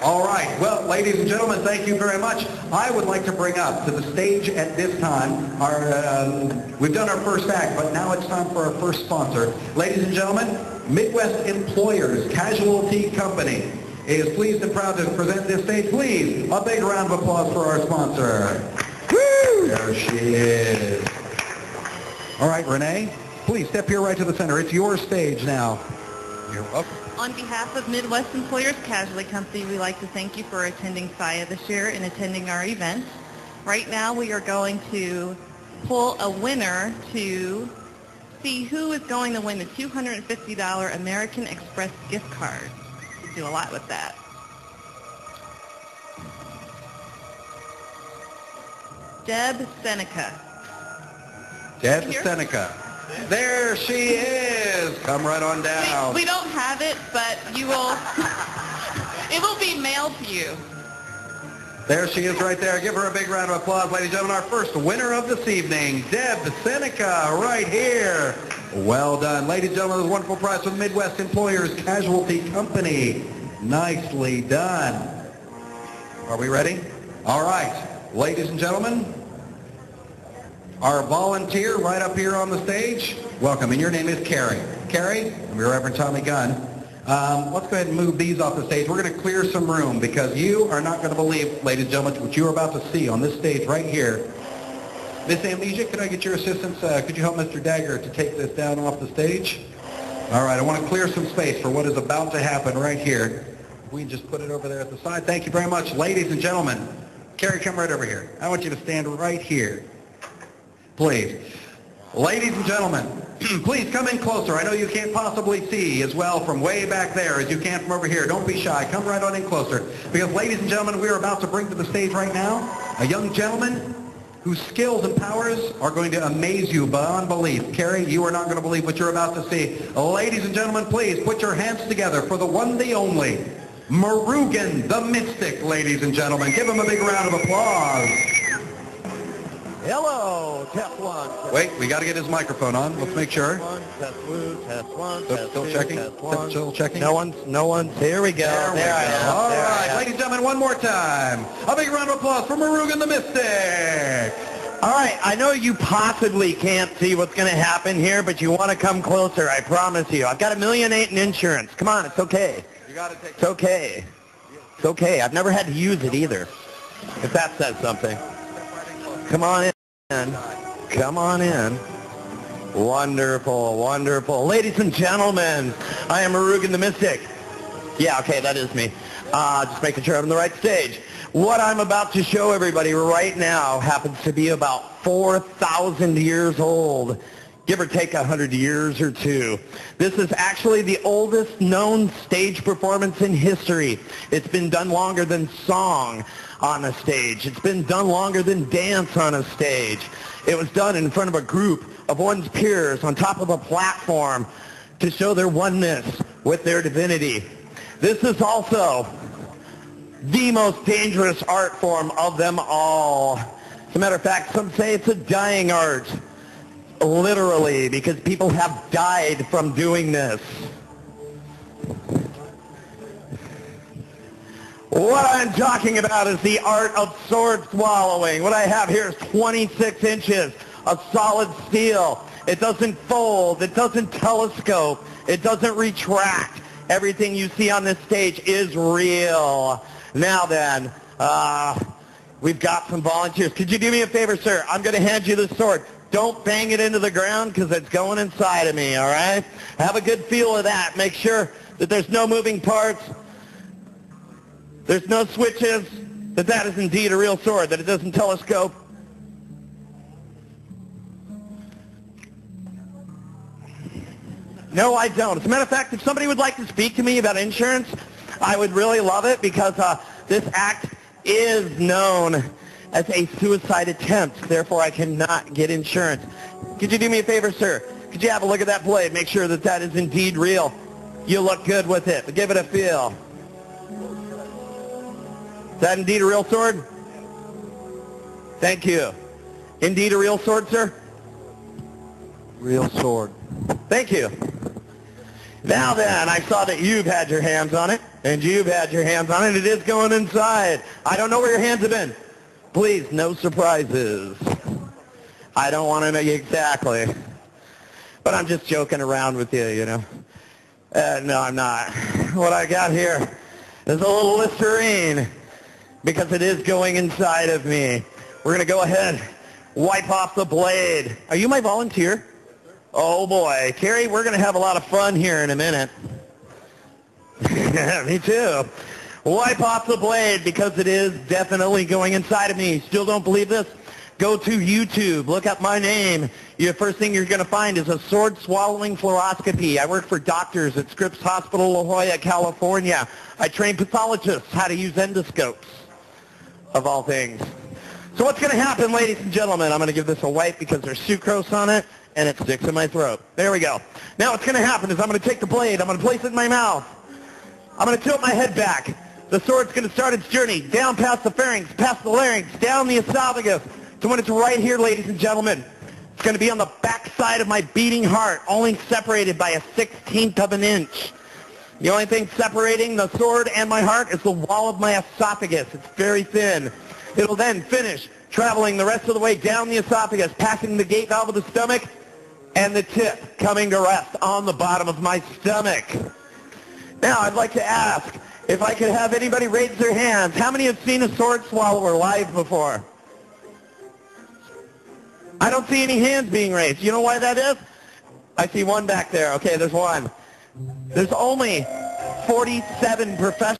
All right. Well, ladies and gentlemen, thank you very much. I would like to bring up to the stage at this time we've done our first act, but now it's time for our first sponsor. Ladies and gentlemen, Midwest Employers Casualty Company is pleased and proud to present this stage. Please, a big round of applause for our sponsor. Woo! There she is. All right, Renee, please step here right to the center. It's your stage now. You're welcome. On behalf of Midwest Employers Casualty Company, we'd like to thank you for attending SIIA this year and attending our event. Right now we are going to pull a winner to see who is going to win the $250 American Express gift card. We do a lot with that. Deb Seneca. Deb Seneca. There she is. Come right on down. We don't have it, but you will. It will be mailed to you. There she is right there. Give her a big round of applause, ladies and gentlemen. Our first winner of this evening, Deb Seneca, right here. Well done. Ladies and gentlemen, this wonderful prize from Midwest Employers Casualty Company. Nicely done. Are we ready? All right. Ladies and gentlemen, our volunteer right up here on the stage, welcome, and your name is Carrie. Carrie, and Reverend Tommy Gunn. Let's go ahead and move these off the stage. We're going to clear some room because you are not going to believe, ladies and gentlemen, what you're about to see on this stage right here. Miss Amnesia, could I get your assistance? Could you help Mr. Dagger to take this down off the stage? All right, I want to clear some space for what is about to happen right here. We can just put it over there at the side. Thank you very much, ladies and gentlemen. Carrie, come right over here. I want you to stand right here. Please. Ladies and gentlemen, please come in closer. I know you can't possibly see as well from way back there as you can from over here. Don't be shy. Come right on in closer. Because, ladies and gentlemen, we are about to bring to the stage right now a young gentleman whose skills and powers are going to amaze you beyond belief. Carrie, you are not going to believe what you're about to see. Ladies and gentlemen, please put your hands together for the one, the only, Murugan the Mystic, ladies and gentlemen. Give him a big round of applause. Hello, test one. Wait, we got to get his microphone on. Let's make sure. Test one, Still checking. Still checking. No one's. Here we go. There I am. All right, ladies and gentlemen, one more time. A big round of applause for Murugan the Mystic. All right, I know you possibly can't see what's going to happen here, but you want to come closer. I promise you. I've got $1.8 million in insurance. Come on, it's okay. You got to take. It's okay. It's okay. I've never had to use it either. If that says something. Come on in. Come on in. Wonderful, wonderful. Ladies and gentlemen, I am Murugan the Mystic. Yeah, okay, that is me. Just making sure I'm on the right stage. What I'm about to show everybody right now happens to be about 4,000 years old, give or take 100 years or two. This is actually the oldest known stage performance in history. It's been done longer than song on a stage. It's been done longer than dance on a stage. It was done in front of a group of one's peers on top of a platform to show their oneness with their divinity. This is also the most dangerous art form of them all. As a matter of fact, some say it's a dying art. Literally, because people have died from doing this. What I'm talking about is the art of sword swallowing. What I have here is 26 inches of solid steel. It doesn't fold. It doesn't telescope. It doesn't retract. Everything you see on this stage is real. Now then, we've got some volunteers. Could you do me a favor, sir? I'm going to hand you this sword. Don't bang it into the ground because it's going inside of me, all right? Have a good feel of that. Make sure that there's no moving parts. There's no switches, that is indeed a real sword, that it doesn't telescope. No, I don't. As a matter of fact, if somebody would like to speak to me about insurance, I would really love it because this act is known as a suicide attempt. Therefore, I cannot get insurance. Could you do me a favor, sir? Could you have a look at that blade? Make sure that is indeed real. You look good with it, but give it a feel. Is that indeed a real sword? Thank you. Indeed a real sword, sir? Real sword. Thank you. Now then, I saw that you've had your hands on it. And you've had your hands on it. It is going inside. I don't know where your hands have been. Please, no surprises. I don't want to know exactly. But I'm just joking around with you, you know. No, I'm not. What I got here is a little Listerine because it is going inside of me. We're going to go ahead, wipe off the blade. Are you my volunteer? Oh, boy. Carrie, we're going to have a lot of fun here in a minute. Me too. Wipe off the blade because it is definitely going inside of me. Still don't believe this? Go to YouTube. Look up my name. The first thing you're going to find is a sword-swallowing fluoroscopy. I work for doctors at Scripps Hospital, La Jolla, California. I train pathologists how to use endoscopes, of all things. So what's going to happen, ladies and gentlemen? I'm going to give this a wipe because there's sucrose on it, and it sticks in my throat. There we go. Now what's going to happen is I'm going to take the blade. I'm going to place it in my mouth. I'm going to tilt my head back. The sword's going to start its journey down past the pharynx, past the larynx, down the esophagus, to when it's right here, ladies and gentlemen. It's going to be on the back side of my beating heart, only separated by a 1/16 of an inch. The only thing separating the sword and my heart is the wall of my esophagus. It's very thin. It'll then finish traveling the rest of the way down the esophagus, passing the gate valve of the stomach, and the tip coming to rest on the bottom of my stomach. Now, I'd like to ask if I could have anybody raise their hands. How many have seen a sword swallower live before? I don't see any hands being raised. You know why that is? I see one back there. Okay, there's one. There's only 47 professionals.